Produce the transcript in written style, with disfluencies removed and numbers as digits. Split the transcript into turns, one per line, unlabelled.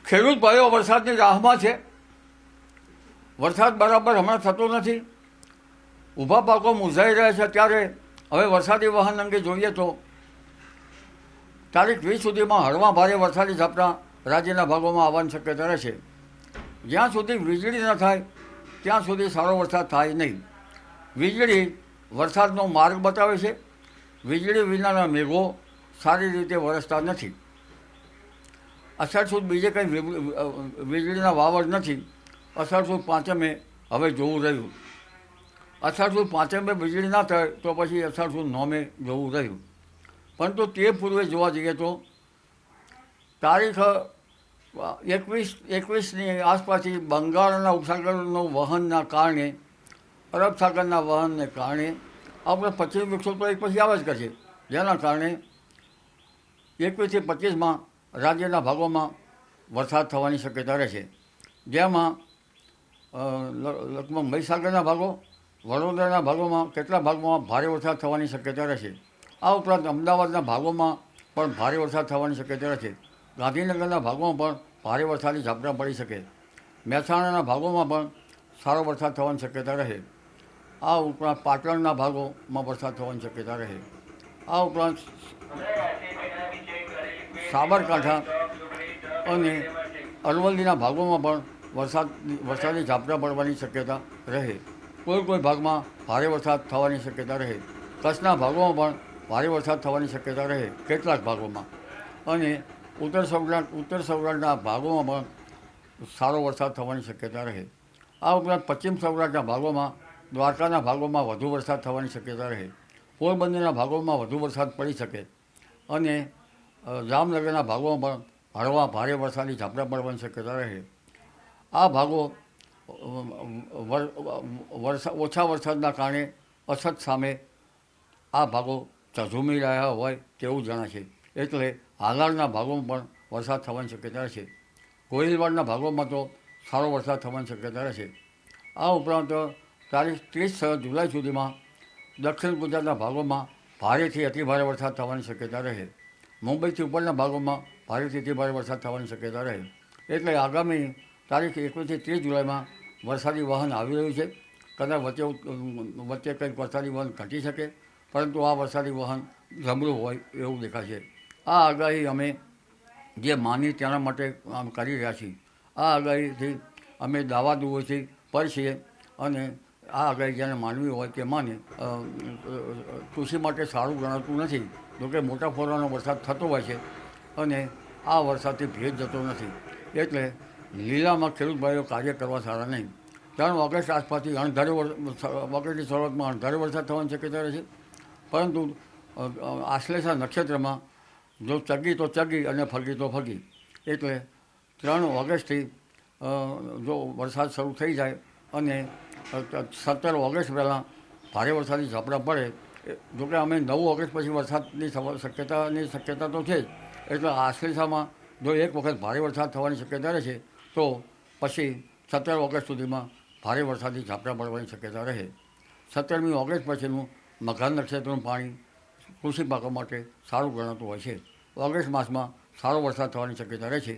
ખેડૂત ભાઈઓ વરસાદની રાહમાં છે. વરસાદ બરાબર હમણાં થતો નથી. ઊભા પાકો મૂંઝાઈ રહ્યા છે. ત્યારે હવે વરસાદી વાહન અંગે જોઈએ તો તારીખ 20 સુધીમાં હળવા ભારે વરસાદી ઝાપટા રાજ્યના ભાગોમાં આવવાની શક્યતા રહેશે. જ્યાં સુધી વીજળી ન થાય ત્યાં સુધી સારો વરસાદ થાય નહીં. વીજળી વરસાદનો માર્ગ બતાવે છે. વીજળી વિનાના મેઘો સારી રીતે વરસતા નથી. અષાઢ સુદ બીજે કંઈ વીજળીના વાવડ નથી. અષાઢ સુદ પાંચમે હવે જોવું રહ્યું. અષાઢ સુદ પાંચમે વીજળી ના થાય તો પછી અષાઢ સુદ નોમે જોવું રહ્યું. પરંતુ તે પૂર્વે જોવા જઈએ તો તારીખ 21ની આસપાસની બંગાળના ઉપસાગરનું વહનના કારણે, અરબ સાગરના વહનને કારણે આપણે પશ્ચિમ વિક્ષોભ તો એક પછી આવે જ કરશે. જેના કારણે 21થી 25માં રાજ્યના ભાગોમાં વરસાદ થવાની શક્યતા રહેશે. જેમાં લગભગ મહીસાગરના ભાગો, વડોદરાના ભાગોમાં કેટલાક ભાગોમાં ભારે વરસાદ થવાની શક્યતા રહેશે. આ ઉપરાંત અમદાવાદના ભાગોમાં પણ ભારે વરસાદ થવાની શક્યતા રહેશે. ગાંધીનગરના ભાગોમાં પણ ભારે વરસાદી ઝાપટા પડી શકે. મહેસાણાના ભાગોમાં પણ સારો વરસાદ થવાની શક્યતા રહે. આ ઉપરાંત પાટણના ભાગોમાં વરસાદ થવાની શક્યતા રહે. આ ઉપરાંત સાબરકાંઠા અને અરવલ્લીના ભાગોમાં પણ વરસાદી ઝાપટા પડવાની શક્યતા રહે. કોઈ ભાગમાં ભારે વરસાદ થવાની શક્યતા રહે. કચ્છના ભાગોમાં પણ ભારે વરસાદ થવાની શક્યતા રહે કેટલાક ભાગોમાં. અને ઉત્તર સૌરાષ્ટ્રના ભાગોમાં પણ સારો વરસાદ થવાની શક્યતા રહે. આ ઉપરાંત પશ્ચિમ સૌરાષ્ટ્રના ભાગોમાં, દ્વારકાના ભાગોમાં વધુ વરસાદ થવાની શક્યતા રહે. પોરબંદરના ભાગોમાં વધુ વરસાદ પડી શકે. અને જામનગરના ભાગોમાં પણ હળવા ભારે વરસાદી ઝાપટા પડવાની શક્યતા રહે. આ ભાગો ઓછા વરસાદના કારણે અછત સામે આ ભાગો ઝઝૂમી રહ્યા હોય તેવું જણાશે. એટલે હાલારના ભાગોમાં પણ વરસાદ થવાની શક્યતા રહેશે. ગોહિલવાડના ભાગોમાં તો સારો વરસાદ થવાની શક્યતા રહેશે. આ ઉપરાંત તારીખ 30 જુલાઈ સુધીમાં દક્ષિણ ગુજરાતના ભાગોમાં ભારેથી અતિભારે વરસાદ થવાની શક્યતા રહે. મુંબઈથી ઉપરના ભાગોમાં ભારેથી અતિભારે વરસાદ થવાની શક્યતા રહે. એટલે આગામી તારીખ 21થી 30 જુલાઈમાં વરસાદી વાહન આવી રહ્યું છે. કદાચ વચ્ચે કંઈક વરસાદી વાહન ઘટી શકે, પરંતુ આ વરસાદી વાહન જબરું હોય એવું દેખાશે. આ આગાહી અમે જે માની તેના માટે કરી રહ્યા છીએ. આ આગાહીથી અમે દાવાદુઓથી પર છીએ. અને આ આગાહી જેને માનવી હોય કે માને. કૃષિ માટે સારું ગણાતું નથી. જોકે મોટા ફોરાનો વરસાદ થતો હોય છે અને આ વરસાદથી ભેજ જતો નથી. એટલે લીલામાં ખેડૂત ભાઈઓ કાર્ય કરવા સારા નહીં. 3 ઓગસ્ટ આસપાસથી ઓગસ્ટની શરૂઆતમાં અણધારે વરસાદ થવાની શક્યતા રહેશે. પરંતુ આશ્લેષા નક્ષત્રમાં જો ચગી તો ચગી અને ફગી તો ફગી. એટલે 3 ઓગસ્ટથી જો વરસાદ શરૂ થઈ જાય અને 17 ઓગસ્ટ પહેલાં ભારે વરસાદી ઝાપટા પડે. જોકે અમે 9 ઓગસ્ટ પછી વરસાદની શક્યતા તો છે જ. એટલે આશ્લેષામાં જો એક વખત ભારે વરસાદ થવાની શક્યતા રહેશે તો પછી 17 ઓગસ્ટ સુધીમાં ભારે વરસાદી ઝાપટા પડવાની શક્યતા રહે. 17મી ઓગસ્ટ પછીનું મઘા નક્ષત્રનું પાણી કૃષિ પાકો માટે સારું ગણાતું હોય છે. ઓગસ્ટ માસમાં સારો વરસાદ થવાની શક્યતા રહે છે.